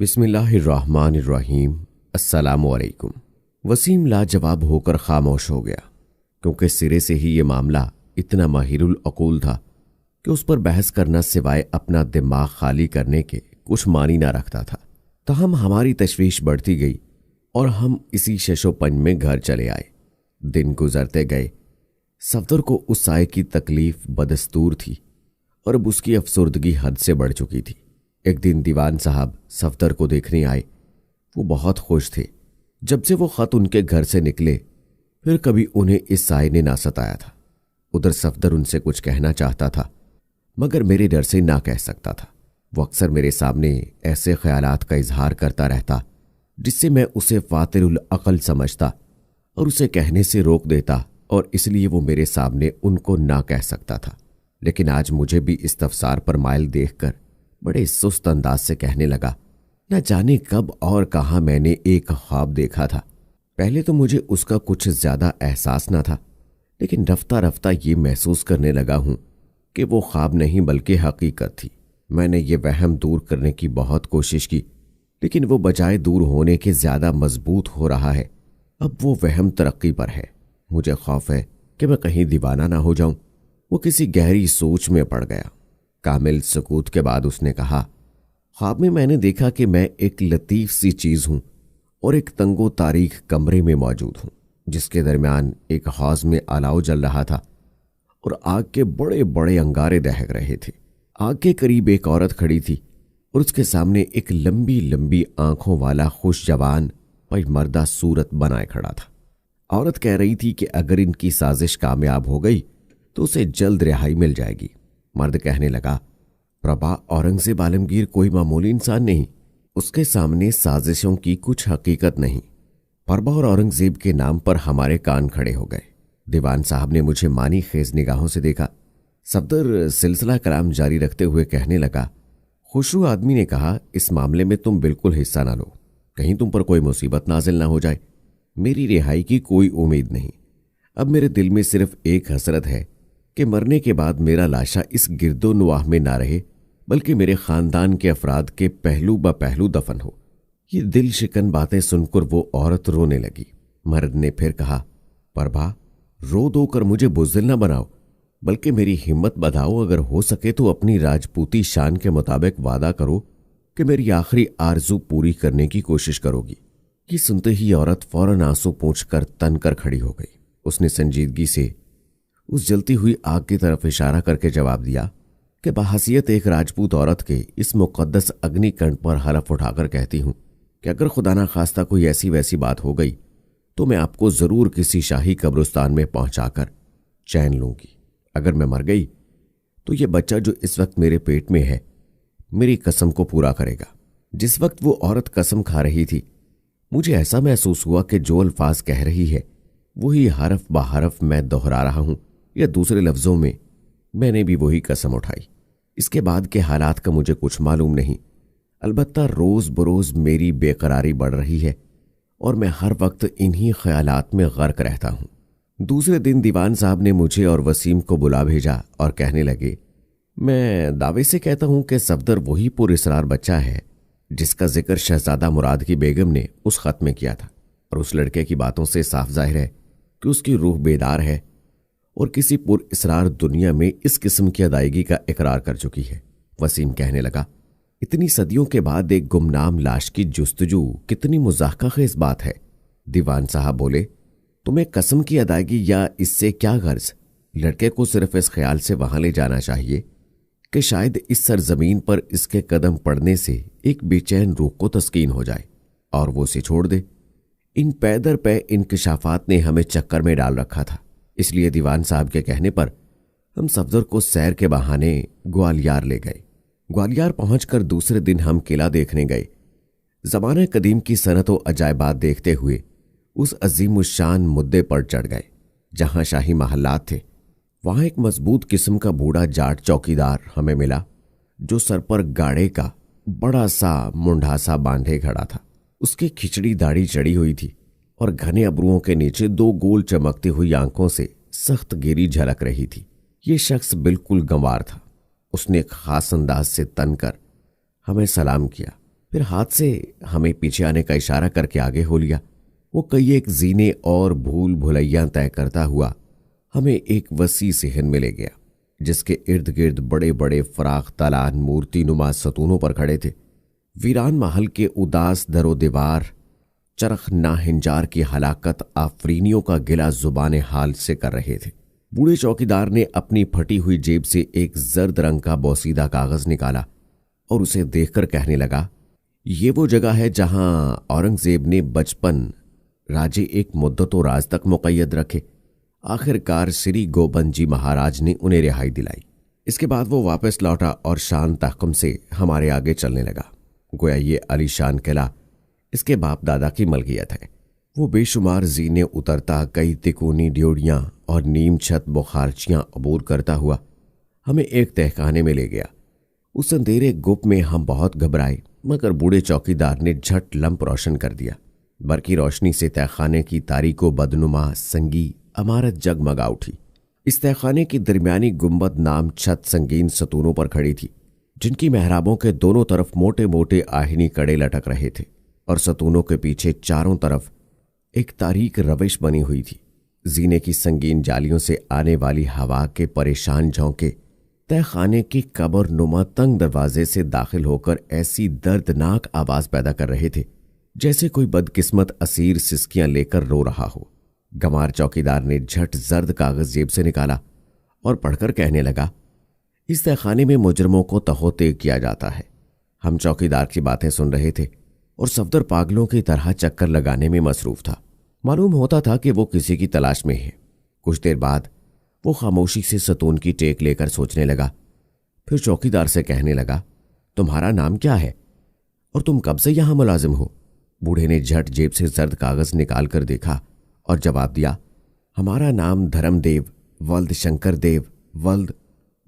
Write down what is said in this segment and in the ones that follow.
बिस्मिल्लाहिर्रहमानिर्रहीम। अस्सलामुअलैकुम। वसीम लाजवाब होकर खामोश हो गया, क्योंकि सिरे से ही ये मामला इतना माहिरुल अकूल था कि उस पर बहस करना सिवाय अपना दिमाग खाली करने के कुछ मानी ना रखता था। ताहम हमारी तशवीश बढ़ती गई और हम इसी शशोपंज में घर चले आए। दिन गुजरते गए। सफदर को उस साए की तकलीफ बदस्तूर थी और अब उसकी अफसुर्दगी हद से बढ़ चुकी थी। एक दिन दीवान साहब सफदर को देखने आए। वो बहुत खुश थे। जब से वो खत उनके घर से निकले फिर कभी उन्हें इस साए ने ना सताया था। उधर सफदर उनसे कुछ कहना चाहता था, मगर मेरे डर से ना कह सकता था। वो अक्सर मेरे सामने ऐसे ख्यालात का इजहार करता रहता जिससे मैं उसे फातिरुल अकल समझता और उसे कहने से रोक देता, और इसलिए वो मेरे सामने उनको ना कह सकता था। लेकिन आज मुझे भी इस्तफसार पर माइल देखकर बड़े सुस्त अंदाज से कहने लगा, न जाने कब और कहाँ मैंने एक ख्वाब देखा था। पहले तो मुझे उसका कुछ ज्यादा एहसास न था, लेकिन रफ्ता रफ्ता ये महसूस करने लगा हूं कि वो ख्वाब नहीं बल्कि हकीकत थी। मैंने ये वहम दूर करने की बहुत कोशिश की, लेकिन वो बजाय दूर होने के ज्यादा मजबूत हो रहा है। अब वो वहम तरक्की पर है। मुझे खौफ है कि मैं कहीं दीवाना ना हो जाऊं। वो किसी गहरी सोच में पड़ गया। कामिल सुकूत के बाद उसने कहा, ख्वाब में मैंने देखा कि मैं एक लतीफ सी चीज हूं और एक तंगो तारीख कमरे में मौजूद हूं, जिसके दरमियान एक हौज में अलाव जल रहा था और आग के बड़े बड़े अंगारे दहक रहे थे। आग के करीब एक औरत खड़ी थी और उसके सामने एक लंबी लंबी आंखों वाला खुश जवान मर्दा सूरत बनाए खड़ा था। औरत कह रही थी कि अगर इनकी साजिश कामयाब हो गई तो उसे जल्द रिहाई मिल जाएगी। मर्द कहने लगा, प्रभा, औरंगजेब आलमगीर कोई मामूली इंसान नहीं। उसके सामने साजिशों की कुछ हकीकत नहीं। प्रभा और औरंगजेब के नाम पर हमारे कान खड़े हो गए। दीवान साहब ने मुझे मानी खेज निगाहों से देखा। सफदर सिलसिला कलाम जारी रखते हुए कहने लगा, खुशरू आदमी ने कहा, इस मामले में तुम बिल्कुल हिस्सा ना लो, कहीं तुम पर कोई मुसीबत नाजिल ना हो जाए। मेरी रिहाई की कोई उम्मीद नहीं। अब मेरे दिल में सिर्फ एक हसरत है कि मरने के बाद मेरा लाशा इस गिरदो नुवाह में ना रहे, बल्कि मेरे खानदान के अफराद के पहलू ब पहलू दफन हो। ये दिल शिकन बातें सुनकर वो औरत रोने लगी। मर्द ने फिर कहा, प्रभा, रो दो कर मुझे बुज़दिल न बनाओ, बल्कि मेरी हिम्मत बढ़ाओ। अगर हो सके तो अपनी राजपूती शान के मुताबिक वादा करो कि मेरी आखिरी आरजू पूरी करने की कोशिश करोगी। ये सुनते ही औरत फौरन आंसू पोंछकर तन कर खड़ी हो गई। उसने संजीदगी से उस जलती हुई आग की तरफ इशारा करके जवाब दिया कि बहैसियत एक राजपूत औरत के इस मुकद्दस अग्निकंड पर हलफ उठाकर कहती हूं कि अगर खुदा ना खास्ता कोई ऐसी वैसी बात हो गई तो मैं आपको जरूर किसी शाही कब्रिस्तान में पहुंचाकर चैन लूंगी। अगर मैं मर गई तो ये बच्चा जो इस वक्त मेरे पेट में है मेरी कसम को पूरा करेगा। जिस वक्त वो औरत कसम खा रही थी, मुझे ऐसा महसूस हुआ कि जो अल्फाज कह रही है वही हरफ ब हरफ मैं दोहरा रहा हूं, या दूसरे लफ्जों में मैंने भी वही कसम उठाई। इसके बाद के हालात का मुझे कुछ मालूम नहीं, अलबत्ता रोज बरोज मेरी बेकरारी बढ़ रही है और मैं हर वक्त इन्हीं ख्यालात में गर्क रहता हूं। दूसरे दिन दीवान साहब ने मुझे और वसीम को बुला भेजा और कहने लगे, मैं दावे से कहता हूं कि सफदर वही पुरइसरार बच्चा है जिसका जिक्र शहजादा मुराद की बेगम ने उस खत में किया था, और उस लड़के की बातों से साफ जाहिर है कि उसकी रूह बेदार है और किसी पुरइसरार दुनिया में इस किस्म की अदायगी का इकरार कर चुकी है। वसीम कहने लगा, इतनी सदियों के बाद एक गुमनाम लाश की जुस्तजू कितनी मुज़ाहका-खेज़ बात है। दीवान साहब बोले, तुम्हें कसम की अदायगी या इससे क्या गर्ज? लड़के को सिर्फ इस ख्याल से वहां ले जाना चाहिए कि शायद इस सरजमीन पर इसके कदम पड़ने से एक बेचैन रूह को तस्कीन हो जाए और वो उसे छोड़ दे। इन पैदर पे इंकशाफात ने हमें चक्कर में डाल रखा था, इसलिए दीवान साहब के कहने पर हम सफदर को सैर के बहाने ग्वालियर ले गए। ग्वालियर पहुंचकर दूसरे दिन हम किला देखने गए। जमाने कदीम की सनत व अजायबात देखते हुए उस अजीमुशान मुद्दे पर चढ़ गए। जहां शाही महल्लात थे वहां एक मजबूत किस्म का बूढ़ा जाट चौकीदार हमें मिला, जो सर पर गाड़े का बड़ा सा मुंडासा बांधे खड़ा था। उसकी खिचड़ी दाढ़ी चढ़ी हुई थी और घने अबरुओं के नीचे दो गोल चमकती हुई आंखों से सख्त गिरी झलक रही थी। ये शख्स बिल्कुल गंवार था। उसने एक खास अंदाज से तन कर हमें सलाम किया फिर हाथ से हमें पीछे आने का इशारा करके आगे हो लिया। वो कई एक जीने और भूल भुलैया तय करता हुआ हमें एक वसी सहन में ले गया, जिसके इर्द गिर्द बड़े बड़े फराख तालान मूर्ति नुमा सतूनों पर खड़े थे। वीरान महल के उदास दरो दीवार चरख नाहिंजार की हलाकत आफरीनियों का गिला जुबान हाल से कर रहे थे। बूढ़े चौकीदार ने अपनी फटी हुई जेब से एक जर्द रंग का बोसीदा कागज निकाला और उसे देखकर कहने लगा, ये वो जगह है जहां औरंगजेब ने बचपन राजे एक मुद्दतों राज तक मुक़य्यद रखे। आखिरकार श्री गोबंद जी महाराज ने उन्हें रिहाई दिलाई। इसके बाद वो वापस लौटा और शान तहकुम से हमारे आगे चलने लगा, गोया ये अलीशान किला इसके बाप दादा की मलकियत है। वो बेशुमार जीने उतरता, कई तिकोनी ड्योड़ियां और नीम छत बुखारचियां अबूर करता हुआ हमें एक तहखाने में ले गया। उस अंधेरे गुप में हम बहुत घबराए, मगर बूढ़े चौकीदार ने झट लंप रोशन कर दिया। बरकी रोशनी से तहखाने की तारीको बदनुमा संगी इमारत जगमगा उठी। इस तहखाने की दरमियानी गुंबद नाम छत संगीन सतूनों पर खड़ी थी, जिनकी मेहराबों के दोनों तरफ मोटे मोटे आहिनी कड़े लटक रहे थे और सतूनों के पीछे चारों तरफ एक तारीक रविश बनी हुई थी। जीने की संगीन जालियों से आने वाली हवा के परेशान झोंके तहखाने की कब्र नुमा तंग दरवाजे से दाखिल होकर ऐसी दर्दनाक आवाज पैदा कर रहे थे जैसे कोई बदकिस्मत असीर सिसकियां लेकर रो रहा हो। गंवार चौकीदार ने झट जर्द कागज जेब से निकाला और पढ़कर कहने लगा, इस तहखाने में मुजरमों को तहोते किया जाता है। हम चौकीदार की बातें सुन रहे थे और सफदर पागलों की तरह चक्कर लगाने में मसरूफ था। मालूम होता था कि वो किसी की तलाश में है। कुछ देर बाद वो खामोशी से सतून की टेक लेकर सोचने लगा। फिर चौकीदार से कहने लगा, तुम्हारा नाम क्या है और तुम कब से यहां मुलाजिम हो? बूढ़े ने झट जेब से जर्द कागज निकाल कर देखा और जवाब दिया, हमारा नाम धर्मदेव वल्द शंकर देव वल्द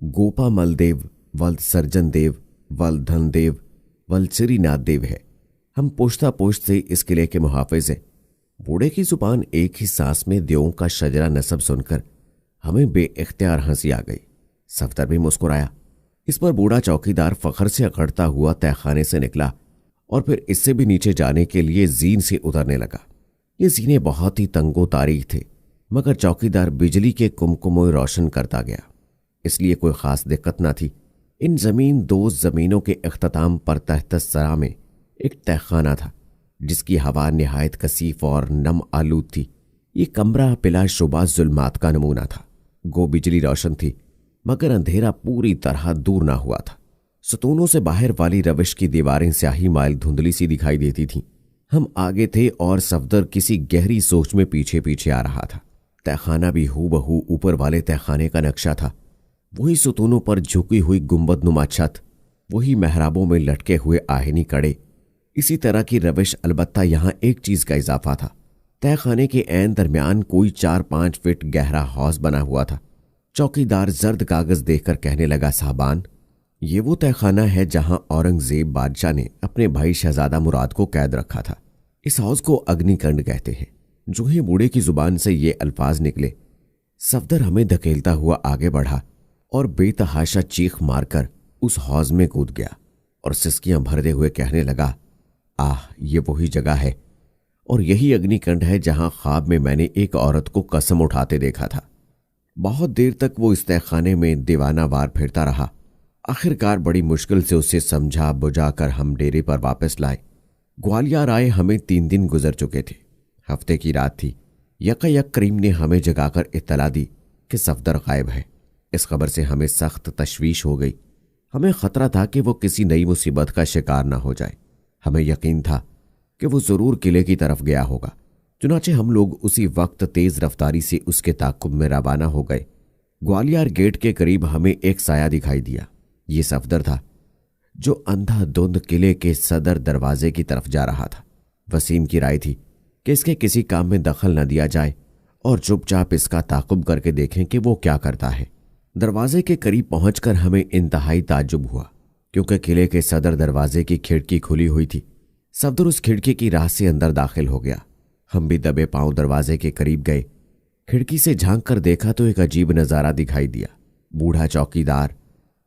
गोपामल देव वल्द सर्जन देव वल्द धनदेव वल्द श्रीनाथ देव है। हम पोश्ता पोश्त से इस किले के मुहाफिज हैं। बूढ़े की जुबान एक ही सांस में देवों का शजरा नसब सुनकर हमें बेइख्तियार हंसी आ गई। सफदर भी मुस्कुराया। इस पर बूढ़ा चौकीदार फखर से अकड़ता हुआ तहखाने से निकला और फिर इससे भी नीचे जाने के लिए जीन से उतरने लगा। ये जीने बहुत ही तंगो तारीख थे, मगर चौकीदार बिजली के कुमकुमों रोशन करता गया, इसलिए कोई खास दिक्कत ना थी। इन जमीन दोस्त जमीनों के इख्तिताम पर तहत सरा में एक तहखाना था, जिसकी हवा निहायत कसीफ और नम आलूद थी। ये कमरा बिला शुबा जुल्मात का नमूना था। गो बिजली रोशन थी, मगर अंधेरा पूरी तरह दूर ना हुआ था। सतूनों से बाहर वाली रविश की दीवारें स्याही माइल धुंधली सी दिखाई देती थीं। हम आगे थे और सफदर किसी गहरी सोच में पीछे पीछे आ रहा था। तहखाना भी हूबहू ऊपर वाले तहखाने का नक्शा था। वही सतूनों पर झुकी हुई गुंबदनुमा छत, वही मेहराबों में लटके हुए आहिनी कड़े। इसी तरह की रविश, अलबत्ता यहां एक चीज का इजाफा था। तहखाने के ऐन दरमियान कोई 4-5 फीट गहरा हौज बना हुआ था। चौकीदार जर्द कागज देखकर कहने लगा, साहबान, ये वो तहखाना है जहां औरंगजेब बादशाह ने अपने भाई शहजादा मुराद को कैद रखा था। इस हौज को अग्निकंड कहते हैं। जो ही बूढ़े की जुबान से ये अल्फाज निकले, सफदर हमें धकेलता हुआ आगे बढ़ा और बेतहाशा चीख मारकर उस हौज में कूद गया और सिसकियां भरते हुए कहने लगा, आह, ये वही जगह है और यही अग्निकंड है जहां ख्वाब में मैंने एक औरत को कसम उठाते देखा था। बहुत देर तक वो इस तहखाने में दीवाना वार फिरता रहा। आखिरकार बड़ी मुश्किल से उसे समझा बुझाकर हम डेरे पर वापस लाए। ग्वालियर आए हमें 3 दिन गुजर चुके थे। हफ्ते की रात थी। यकायक करीम ने हमें जगाकर इत्तला दी कि सफदर गायब है। इस खबर से हमें सख्त तशवीश हो गई। हमें खतरा था कि वो किसी नई मुसीबत का शिकार ना हो जाए। हमें यकीन था कि वो जरूर किले की तरफ गया होगा। चुनाचे हम लोग उसी वक्त तेज रफ्तारी से उसके ताकुब में रवाना हो गए। ग्वालियर गेट के करीब हमें एक साया दिखाई दिया। ये सफदर था, जो अंधाधुंध किले के सदर दरवाजे की तरफ जा रहा था। वसीम की राय थी कि इसके किसी काम में दखल न दिया जाए और चुपचाप इसका ताकुब करके देखें कि वो क्या करता है। दरवाजे के करीब पहुंचकर हमें इंतहाई ताज्जुब हुआ, क्योंकि किले के सदर दरवाजे की खिड़की खुली हुई थी। सफदर उस खिड़की की राह से अंदर दाखिल हो गया। हम भी दबे पांव दरवाजे के करीब गए। खिड़की से झांक कर देखा तो एक अजीब नजारा दिखाई दिया। बूढ़ा चौकीदार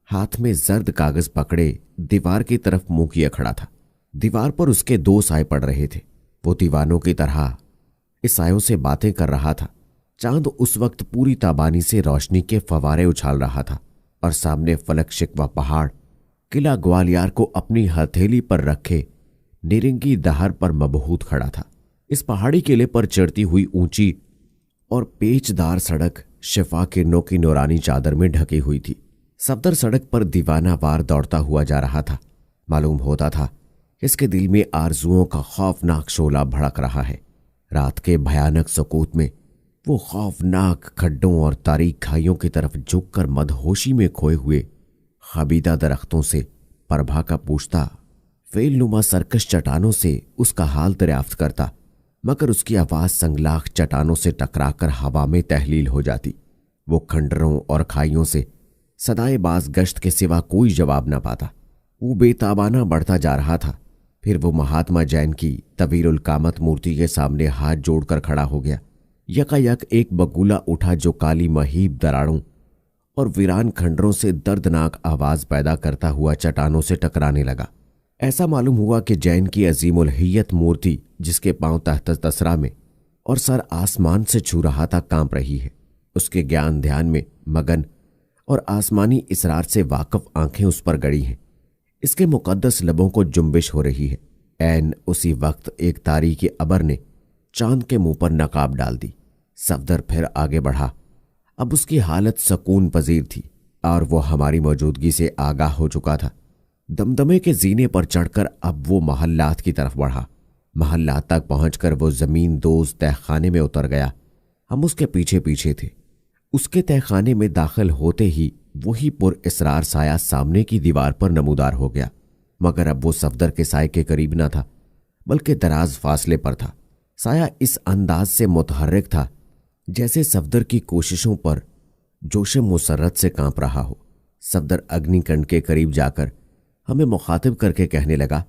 हाथ में जर्द कागज पकड़े दीवार की तरफ मुंह किए खड़ा था। दीवार पर उसके 2 साए पड़ रहे थे। वो दीवानों की तरह इस सायों से बातें कर रहा था। चांद उस वक्त पूरी ताबानी से रोशनी के फवारे उछाल रहा था और सामने फलक शिकवा पहाड़ किला ग्वालियर को अपनी हथेली पर रखे निरंगी दहार पर मबहूत खड़ा था। इस पहाड़ी किले पर चढ़ती हुई ऊंची और पेचदार सड़क शिफा किरणों की नूरानी चादर में ढकी हुई थी। सफदर सड़क पर दीवानावार दौड़ता हुआ जा रहा था। मालूम होता था इसके दिल में आरजुओं का खौफनाक शोला भड़क रहा है। रात के भयानक सकूत में वो खौफनाक खड्डों और तारीक खाइयों की तरफ झुककर मदहोशी में खोए हुए खबीदा दरख्तों से प्रभा का पूछता, फेलनुमा सरकश चट्टानों से उसका हाल दरियाफ्त करता, मगर उसकी आवाज संगलाख चट्टानों से टकराकर हवा में तहलील हो जाती। वो खंडरों और खाइयों से सदाए बाज गश्त के सिवा कोई जवाब न पाता। वो बेताबाना बढ़ता जा रहा था। फिर वो महात्मा जैन की तवीरुल कामत मूर्ति के सामने हाथ जोड़कर खड़ा हो गया। यकायक एक बगुला उठा जो काली महीब दरारों और वीरान खंडरों से दर्दनाक आवाज पैदा करता हुआ चट्टानों से टकराने लगा। ऐसा मालूम हुआ कि जैन की अजीमुल हियत मूर्ति, जिसके पांव तहत तसरा में और सर आसमान से छू रहा था, कांप रही है। उसके ज्ञान ध्यान में मगन और आसमानी इसरार से वाकफ आंखें उस पर गड़ी हैं। इसके मुकद्दस लबों को जुम्बिश हो रही है। ऐन उसी वक्त एक तारीकी अबर ने चांद के मुंह पर नकाब डाल दी। सफदर फिर आगे बढ़ा। अब उसकी हालत सकून पजीर थी और वो हमारी मौजूदगी से आगाह हो चुका था। दमदमे के जीने पर चढ़कर अब वो महल्लात की तरफ बढ़ा। महल्लात तक पहुंचकर वो जमीन दोज तहखाने में उतर गया। हम उसके पीछे पीछे थे। उसके तहखाने में दाखिल होते ही वही पुर इसरार साया सामने की दीवार पर नमूदार हो गया, मगर अब वो सफदर के साए के करीब न था, बल्कि दराज फासले पर था। साया इस अंदाज से मुतहर्रिक था जैसे सफदर की कोशिशों पर जोश मुसर्रत से कांप रहा हो। सफदर अग्निकंड के करीब जाकर हमें मुखातिब करके कहने लगा,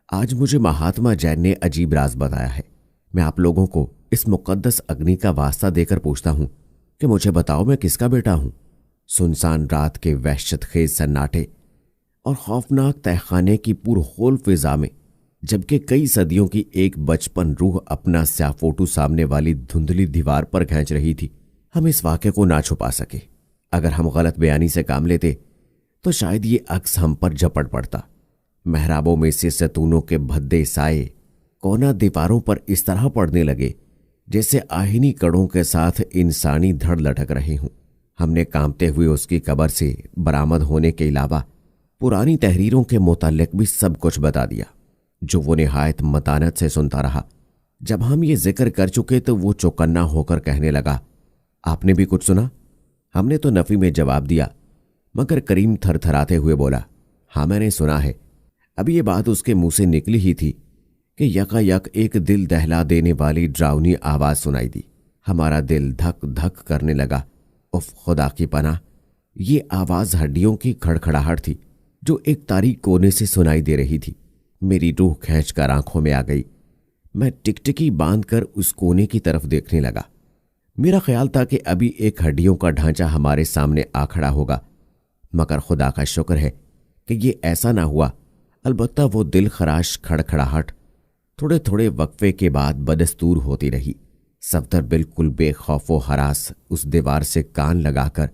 आज मुझे महात्मा जैन ने अजीब राज बताया है। मैं आप लोगों को इस मुकद्दस अग्नि का वास्ता देकर पूछता हूं कि मुझे बताओ मैं किसका बेटा हूं। सुनसान रात के वहशत खेज सन्नाटे और खौफनाक तहखाने की पुरखोल फिजा में, जबकि कई सदियों की एक बचपन रूह अपना स्या फोटू सामने वाली धुंधली दीवार पर खींच रही थी, हम इस वाक़े को ना छुपा सके। अगर हम गलत बयानी से काम लेते तो शायद ये अक्स हम पर झपट पड़ता। महराबों में से सतूनों के भद्दे साए कोना दीवारों पर इस तरह पड़ने लगे जैसे आहिनी कड़ों के साथ इंसानी धड़ लटक रहे हों। हमने कांपते हुए उसकी कब्र से बरामद होने के अलावा पुरानी तहरीरों के मुताल्लिक भी सब कुछ बता दिया, जो वो निहायत मतानत से सुनता रहा। जब हम ये जिक्र कर चुके तो वो चौकन्ना होकर कहने लगा, आपने भी कुछ सुना? हमने तो नफी में जवाब दिया, मगर करीम थरथराते हुए बोला, हाँ मैंने सुना है। अभी ये बात उसके मुंह से निकली ही थी कि यकायक एक दिल दहला देने वाली ड्रावनी आवाज सुनाई दी। हमारा दिल धक धक करने लगा। उफ, खुदा की पनाह, ये आवाज हड्डियों की खड़खड़ाहट थी जो एक तारीक कोने से सुनाई दे रही थी। मेरी रूह खींचकर आंखों में आ गई। मैं टिकटिकी बांधकर उस कोने की तरफ देखने लगा। मेरा ख्याल था कि अभी एक हड्डियों का ढांचा हमारे सामने आ खड़ा होगा, मगर खुदा का शुक्र है कि ये ऐसा ना हुआ। अलबत्ता वो दिल खराश खड़खड़ाहट थोड़े थोड़े वक्फे के बाद बदस्तूर होती रही। सफदर बिल्कुल बेखौफो हरास उस दीवार से कान लगाकर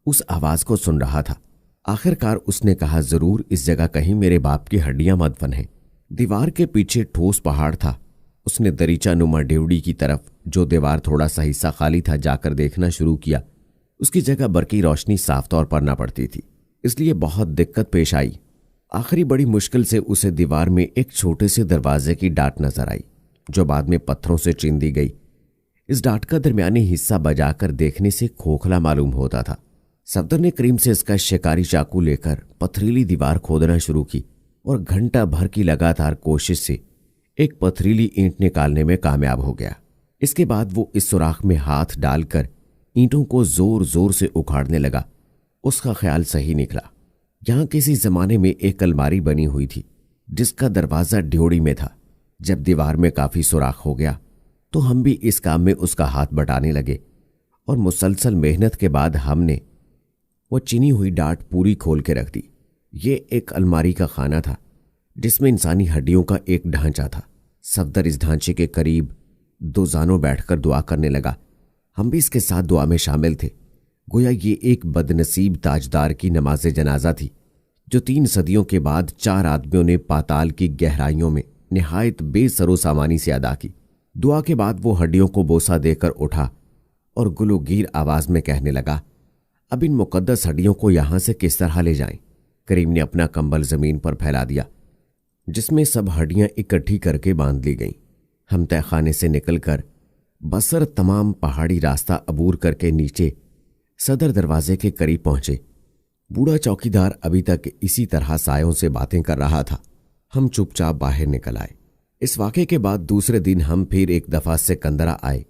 उस आवाज को सुन रहा था। आखिरकार उसने कहा, जरूर इस जगह कहीं मेरे बाप की हड्डियां मदफन हैं। दीवार के पीछे ठोस पहाड़ था। उसने दरीचा नुमा डेवड़ी की तरफ, जो दीवार थोड़ा सा हिस्सा खाली था, जाकर देखना शुरू किया। उसकी जगह बरकी रोशनी साफ तौर पर ना पड़ती थी, इसलिए बहुत दिक्कत पेश आई। आखिरी बड़ी मुश्किल से उसे दीवार में एक छोटे से दरवाजे की डाट नजर आई, जो बाद में पत्थरों से चीन दी गई। इस डाट का दरमियानी हिस्सा बजाकर देखने से खोखला मालूम होता था। सफदर ने करीम से इसका शिकारी चाकू लेकर पथरीली दीवार खोदना शुरू की और घंटा भर की लगातार कोशिश से एक पथरीली ईंट निकालने में कामयाब हो गया। इसके बाद वो इस सुराख में हाथ डालकर ईंटों को जोर जोर से उखाड़ने लगा। उसका ख्याल सही निकला। यहां किसी जमाने में एक अलमारी बनी हुई थी जिसका दरवाजा ड्योड़ी में था। जब दीवार में काफी सुराख हो गया तो हम भी इस काम में उसका हाथ बटाने लगे और मुसलसल मेहनत के बाद हमने वो चिनी हुई डाट पूरी खोल के रख दी। ये एक अलमारी का खाना था जिसमें इंसानी हड्डियों का एक ढांचा था। सफदर इस ढांचे के करीब दो जानों बैठकर दुआ करने लगा। हम भी इसके साथ दुआ में शामिल थे। गोया ये एक बदनसीब ताजदार की नमाज़े जनाजा थी जो 3 सदियों के बाद 4 आदमियों ने पाताल की गहराइयों में निहायत बेसरो सामानी से अदा की। दुआ के बाद वो हड्डियों को बोसा देकर उठा और गुलोगीर आवाज में कहने लगा, अब इन मुकद्दस हड्डियों को यहां से किस तरह ले जाएं? करीम ने अपना कंबल जमीन पर फैला दिया जिसमें सब हड्डियां इकट्ठी करके बांध ली गईं। हम तहखाने से निकलकर बसर तमाम पहाड़ी रास्ता अबूर करके नीचे सदर दरवाजे के करीब पहुंचे। बूढ़ा चौकीदार अभी तक इसी तरह सायों से बातें कर रहा था। हम चुपचाप बाहर निकल आए। इस वाक़े के बाद दूसरे दिन हम फिर एक दफा सिकंदरा आए,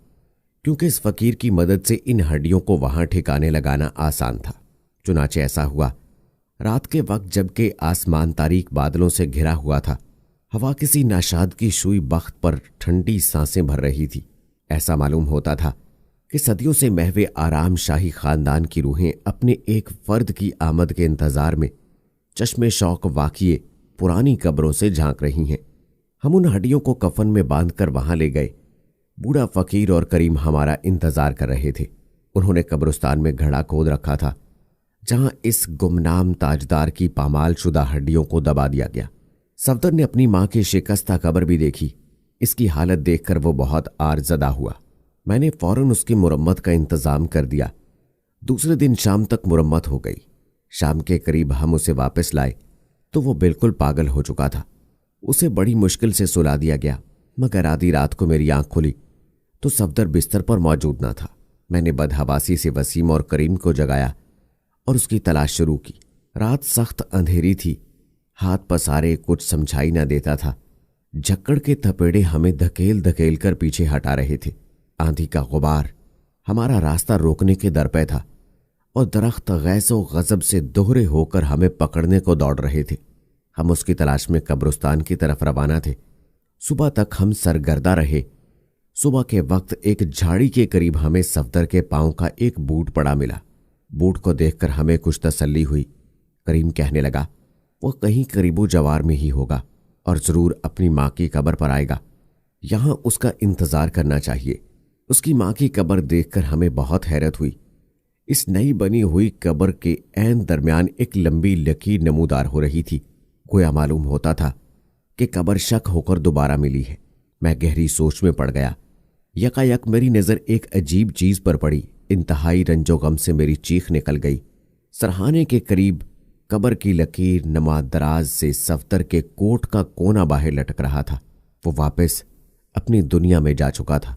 क्योंकि इस फकीर की मदद से इन हड्डियों को वहां ठिकाने लगाना आसान था। चुनाचे ऐसा हुआ, रात के वक्त जबकि आसमान तारीक बादलों से घिरा हुआ था, हवा किसी नाशाद की शुई बख्त पर ठंडी सांसें भर रही थी। ऐसा मालूम होता था कि सदियों से महवे आराम शाही खानदान की रूहें अपने एक फर्द की आमद के इंतजार में चश्मे शौक वाकिए पुरानी कब्रों से झांक रही हैं। हम उन हड्डियों को कफन में बांधकर वहां ले गए। बूढ़ा फकीर और करीम हमारा इंतजार कर रहे थे। उन्होंने कब्रिस्तान में घड़ा खोद रखा था जहां इस गुमनाम ताजदार की पामाल शुदा हड्डियों को दबा दिया गया। सफदर ने अपनी मां की शिकस्ता कब्र भी देखी। इसकी हालत देखकर वो बहुत आरजदा हुआ। मैंने फौरन उसकी मुरम्मत का इंतजाम कर दिया। दूसरे दिन शाम तक मुरम्मत हो गई। शाम के करीब हम उसे वापस लाए तो वो बिल्कुल पागल हो चुका था। उसे बड़ी मुश्किल से सुला दिया गया, मगर आधी रात को मेरी आंख खुली तो सफदर बिस्तर पर मौजूद न था। मैंने बदहवासी से वसीम और करीम को जगाया और उसकी तलाश शुरू की। रात सख्त अंधेरी थी। हाथ पसारे कुछ समझाई न देता था। झक्कड़ के थपेड़े हमें धकेल धकेल कर पीछे हटा रहे थे। आंधी का गुबार हमारा रास्ता रोकने के दर पे था और दरख्त गैसो गजब से दोहरे होकर हमें पकड़ने को दौड़ रहे थे। हम उसकी तलाश में कब्रिस्तान की तरफ रवाना थे। सुबह तक हम सरगर्दा रहे। सुबह के वक्त एक झाड़ी के करीब हमें सफदर के पांव का एक बूट पड़ा मिला। बूट को देखकर हमें कुछ तसल्ली हुई। करीम कहने लगा, वो कहीं करीबो जवार में ही होगा और जरूर अपनी मां की कब्र पर आएगा। यहां उसका इंतजार करना चाहिए। उसकी मां की कब्र देखकर हमें बहुत हैरत हुई। इस नई बनी हुई कब्र के ऐन दरमियान एक लंबी लकीर नमूदार हो रही थी। गोया मालूम होता था कि कब्र शक होकर दोबारा मिली है। मैं गहरी सोच में पड़ गया। यकायक मेरी नजर एक अजीब चीज पर पड़ी। इंतहाई रंजो गम से मेरी चीख निकल गई। सरहाने के करीब कब्र की लकीर नमा दराज से सफदर के कोट का कोना बाहर लटक रहा था। वो वापस अपनी दुनिया में जा चुका था।